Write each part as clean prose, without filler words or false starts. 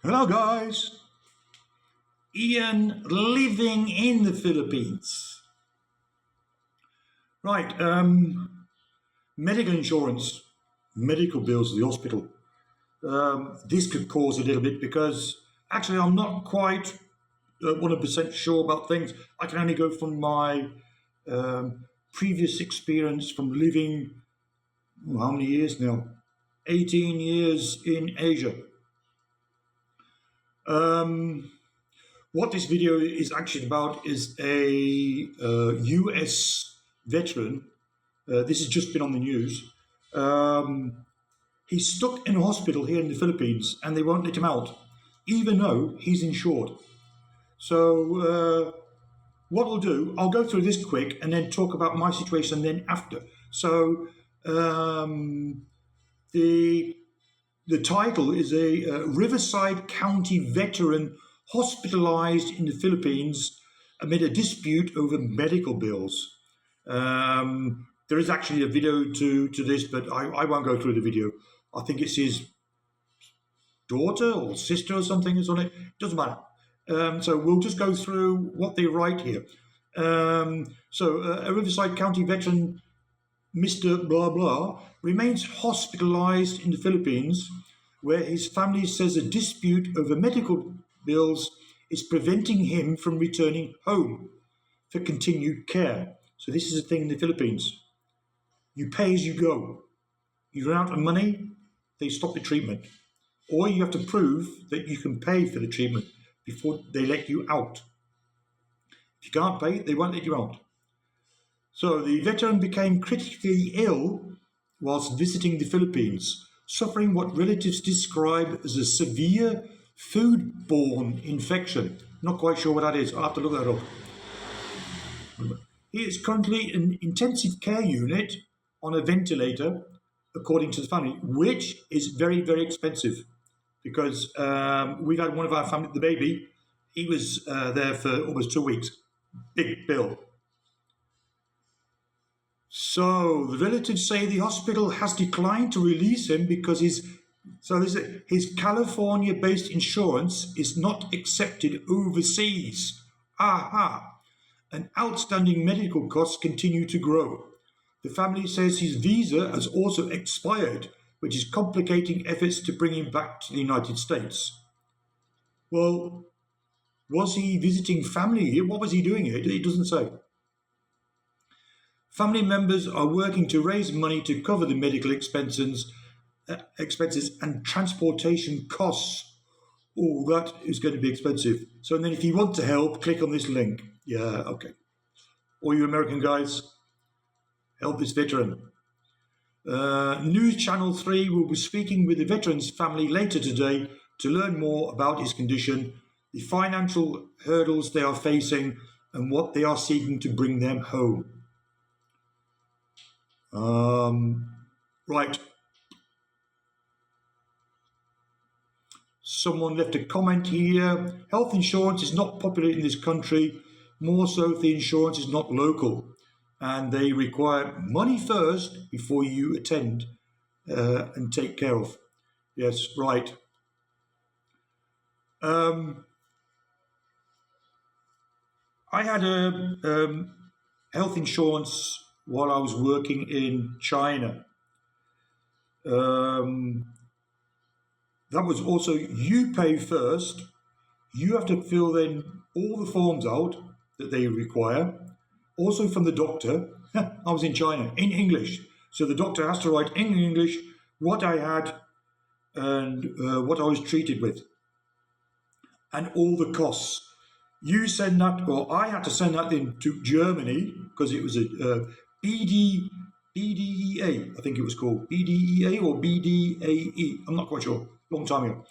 Hello, guys. Ian living in the Philippines. Right. Medical insurance, medical bills at the hospital. This could cause a little bit because actually I'm not quite 100% sure about things. I can only go from my previous experience from living, how many years now? 18 years in Asia. What this video is actually about is a US veteran. This has just been on the news. He's stuck in a hospital here in the Philippines and they won't let him out, even though he's insured. So, what we'll do, I'll go through this quick and then talk about my situation then after. So, the title is a Riverside County veteran hospitalized in the Philippines amid a dispute over medical bills. There is actually a video to this, but I won't go through the video. I think it's his daughter or sister or something is on it. Doesn't matter. So we'll just go through what they write here. A Riverside County veteran, Mr. Blah Blah, remains hospitalized in the Philippines, where his family says a dispute over medical bills is preventing him from returning home for continued care. So this is a thing in the Philippines. You pay as you go. You run out of money, they stop the treatment. Or you have to prove that you can pay for the treatment before they let you out. If you can't pay, they won't let you out. So the veteran became critically ill whilst visiting the Philippines, suffering what relatives describe as a severe foodborne infection. Not quite sure what that is. I'll have to look that up. He is currently in an intensive care unit on a ventilator, according to the family, which is very, very expensive because we've had one of our family, the baby, he was there for almost 2 weeks. Big bill. So the relatives say the hospital has declined to release him because his California-based insurance is not accepted overseas. Aha! And outstanding medical costs continue to grow. The family says his visa has also expired, which is complicating efforts to bring him back to the United States. Well, was he visiting family here? What was he doing here? It doesn't say. Family members are working to raise money to cover the medical expenses and transportation costs. Oh, that is going to be expensive. So then if you want to help, click on this link. Yeah, okay. All you American guys, help this veteran. News Channel 3 will be speaking with the veteran's family later today to learn more about his condition, the financial hurdles they are facing, and what they are seeking to bring them home. Right. Someone left a comment here. Health insurance is not popular in this country, more so if the insurance is not local. And they require money first before you attend and take care of. Yes, right. I had a health insurance while I was working in China. That was also, you pay first. You have to fill then all the forms out that they require. Also from the doctor. I was in China, in English. So the doctor has to write in English what I had and what I was treated with. And all the costs. You send that, or I had to send that in to Germany because it was a BDEA, I think it was called. BDEA or BDAE, I'm not quite sure, long time ago.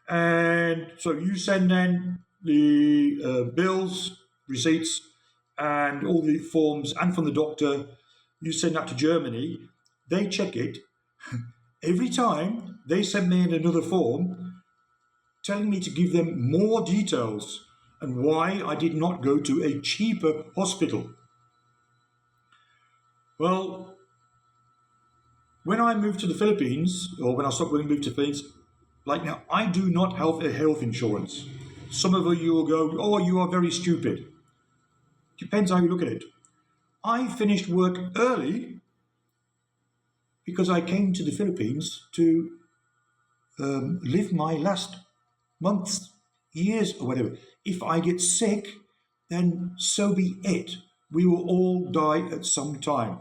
And so you send then the bills, receipts, and all the forms, and from the doctor, you send that to Germany. They check it. Every time they send me in another form telling me to give them more details and why I did not go to a cheaper hospital. Well, when I moved to the Philippines, or when I stopped going moved to the Philippines, Like now, I do not have a health insurance. Some of you will go, oh, you are very stupid. Depends how you look at it. I finished work early because I came to the Philippines to live my last months, years, or whatever. If I get sick, then so be it. We will all die at some time.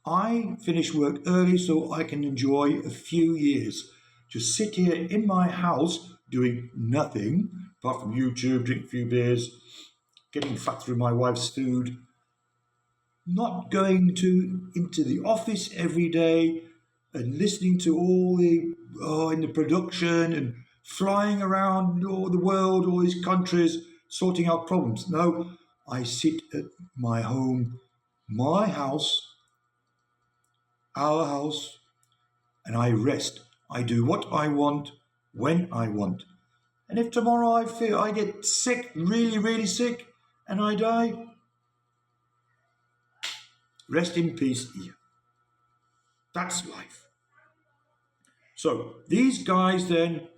I finish work early so I can enjoy a few years. Just sit here in my house doing nothing apart from YouTube, drink a few beers, getting fat through my wife's food, not going into the office every day and listening to all the in the production and flying around all the world, all these countries, sorting out problems. No, I sit at my home, my house, our house, and I rest. I do what I want when I want. And if tomorrow I feel I get sick, really, really sick, and I die, rest in peace, Ian. That's life. So these guys then,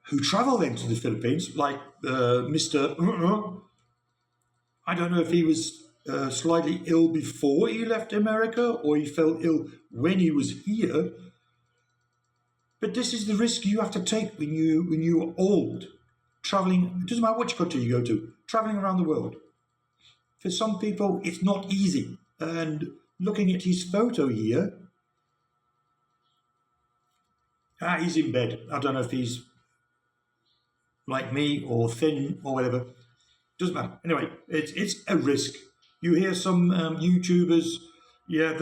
who travel then to the Philippines, like Mr. I don't know if he was slightly ill before he left America or he fell ill when he was here. But this is the risk you have to take when you're old, traveling. It doesn't matter which country you go to, traveling around the world. For some people, it's not easy. And looking at his photo here, he's in bed. I don't know if he's like me or thin or whatever. Doesn't matter. Anyway, it's a risk. You hear some YouTubers, yeah,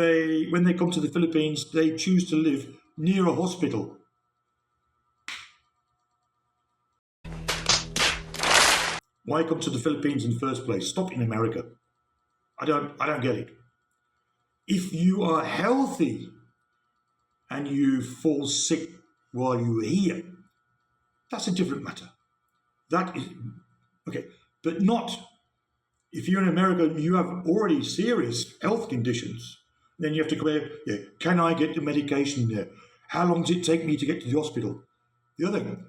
when they come to the Philippines, they choose to live near a hospital. Why come to the Philippines in the first place? Stop in America. I don't get it. If you are healthy and you fall sick while you're here, that's a different matter. That is okay, but not if you're in America and you have already serious health conditions. Then you have to compare. Yeah, can I get the medication there? How long does it take me to get to the hospital? The other thing,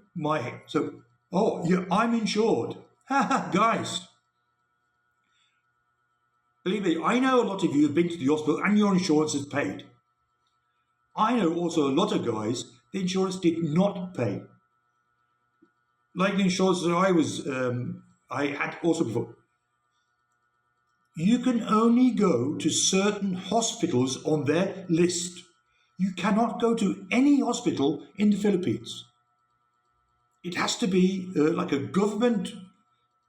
I'm insured. Guys, believe me, I know a lot of you have been to the hospital and your insurance is paid. I know also a lot of guys, the insurance did not pay. Like the insurance that I had also before. You can only go to certain hospitals on their list. You cannot go to any hospital in the Philippines. It has to be like a government,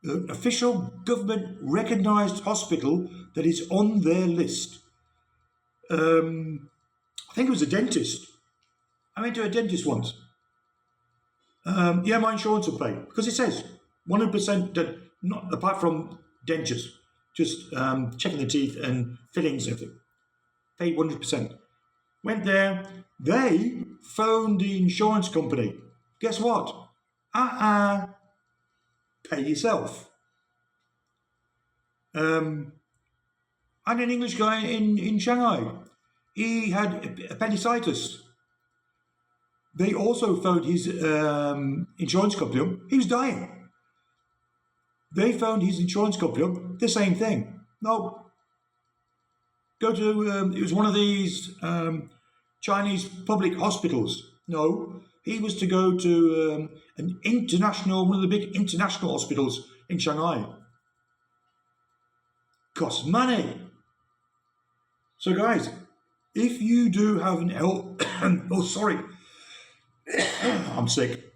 official government recognized hospital that is on their list. I think it was a dentist. I went to a dentist once. My insurance will pay because it says 100%, not apart from dentures, just checking the teeth and fillings and everything. Paid 100%. Went there. They phoned the insurance company. Guess what? Pay yourself. And an English guy in Shanghai, he had appendicitis. They also phoned his insurance company up. He was dying. They phoned his insurance company up. The same thing. No. Go to, it was one of these Chinese public hospitals. No. He was to go to one of the big international hospitals in Shanghai. Costs money. So guys, if you do have an I'm sick.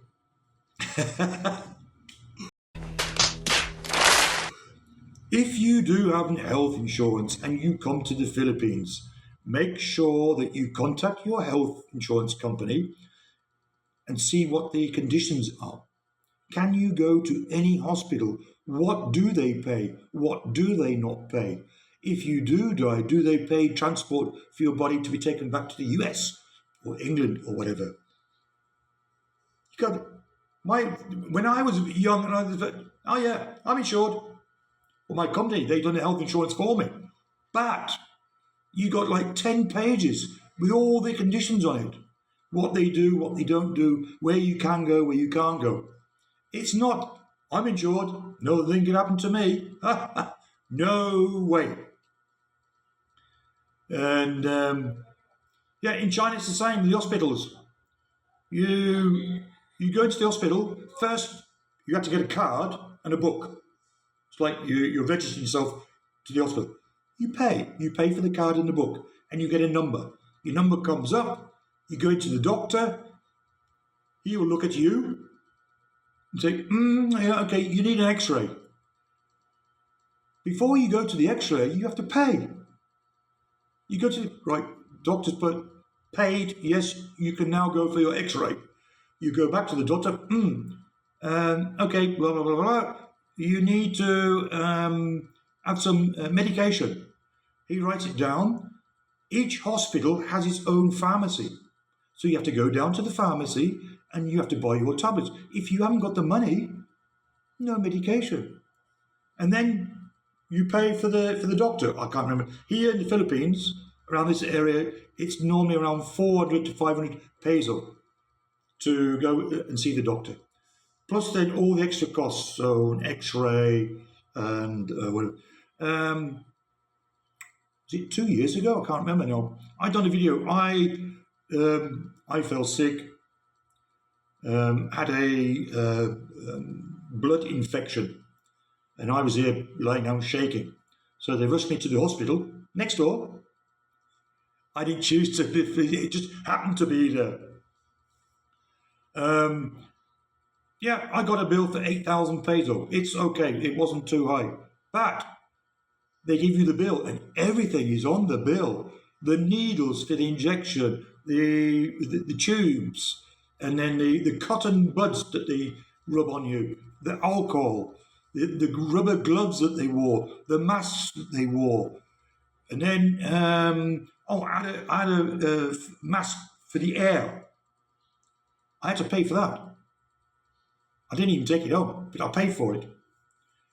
If you do have an health insurance and you come to the Philippines, make sure that you contact your health insurance company and see what the conditions are. Can you go to any hospital? What do they pay? What do they not pay? If you do die, do they pay transport for your body to be taken back to the US or England or whatever? When I was young and I was, I'm insured. Well, my company, they've done the health insurance for me. But you got like 10 pages with all the conditions on it. what they do, what they don't do, where you can go, where you can't go. It's not, I'm insured, no thing can happen to me. No way. And yeah, in China it's the same, the hospitals. You you go into the hospital, first you have to get a card and a book. It's like you're registering yourself to the hospital. You pay for the card and the book, and you get a number. Your number comes up, you go into the doctor, he will look at you and say, yeah, okay, you need an x-ray. Before you go to the x-ray, you have to pay. You go to, right, doctor's put, paid, yes, you can now go for your x-ray. You go back to the doctor, okay, blah, blah, blah, blah. You need to have some medication. He writes it down. Each hospital has its own pharmacy. So you have to go down to the pharmacy and you have to buy your tablets. If you haven't got the money, no medication. And then you pay for the doctor. I can't remember. Here in the Philippines, around this area, it's normally around 400 to 500 peso to go and see the doctor. Plus then all the extra costs, so an x-ray and whatever. Was it 2 years ago? I can't remember now. I done a video. I fell sick, had a blood infection, and I was here lying down shaking. So they rushed me to the hospital next door. I didn't choose to live, it just happened to be there. Yeah, I got a bill for 8,000 peso. It's okay, it wasn't too high. But they give you the bill and everything is on the bill. The needles for the injection, the tubes, and then the cotton buds that they rub on you, the alcohol, the rubber gloves that they wore, the masks that they wore. And then, I had a mask for the air. I had to pay for that. I didn't even take it home, but I paid for it.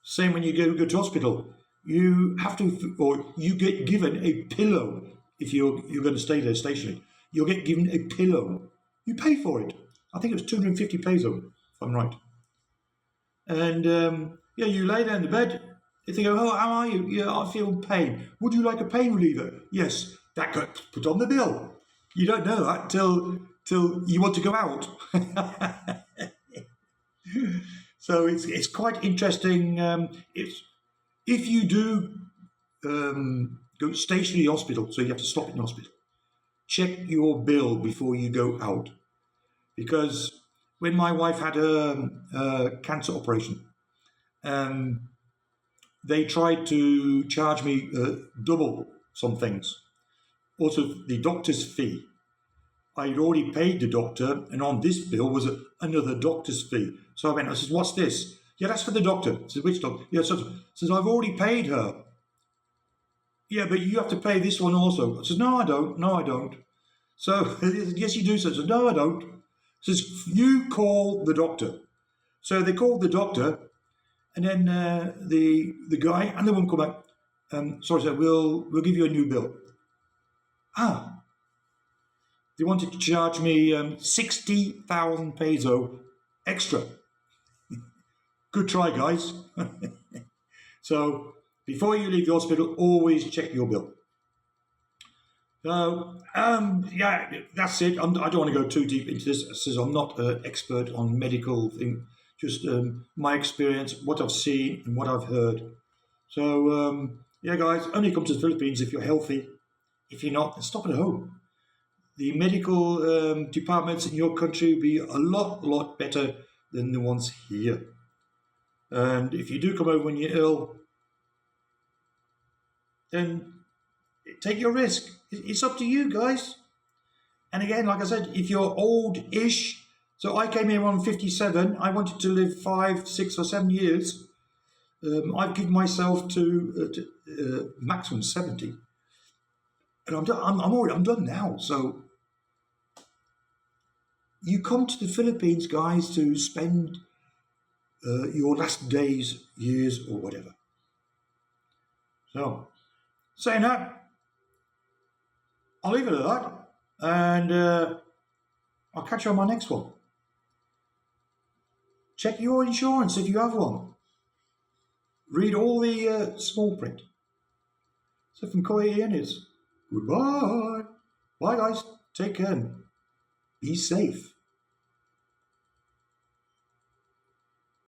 Same when you go to hospital. You have to, or you get given a pillow if you're going to stay there stationary. You'll get given a pillow. You pay for it. I think it was 250 peso, if I'm right. And yeah, you lay there in the bed. If they go, oh, how are you? Yeah, I feel pain. Would you like a pain reliever? Yes, that got put on the bill. You don't know that till you want to go out. So it's quite interesting. If you do go stationary hospital, so you have to stop in the hospital, check your bill before you go out. Because when my wife had a cancer operation, they tried to charge me double some things. Also, the doctor's fee. I'd already paid the doctor, and on this bill was another doctor's fee. So I went, I said, what's this? Yeah, that's for the doctor. I said, which doctor? Yeah, so says, I've already paid her. Yeah, but you have to pay this one also. I said, no, I don't. No, I don't. So, yes, you do. So I said, no, I don't. Says, you call the doctor. So they called the doctor, and then the guy and the woman come back. Sorry, sir, we'll give you a new bill. They wanted to charge me 60,000 peso extra. Good try, guys. So before you leave the hospital, always check your bill. So yeah, that's it. I don't want to go too deep into this, since I'm not an expert on medical thing. Just my experience, what I've seen and what I've heard. So yeah, guys, only come to the Philippines if you're healthy. If you're not, then stop at home. The medical departments in your country will be a lot better than the ones here. And if you do come over when you're ill, then take your risk. It's up to you, guys. And again, like I said, if you're old-ish, so I came here when I'm 57, I wanted to live 5, 6 or 7 years. I've given myself to maximum 70. And I'm done. I'm done now. So you come to the Philippines, guys, to spend your last days, years, or whatever. So, saying that, I'll leave it at that. And I'll catch you on my next one. Check your insurance if you have one. Read all the small print. So from Koi Ian is goodbye. Bye guys. Take care. Be safe.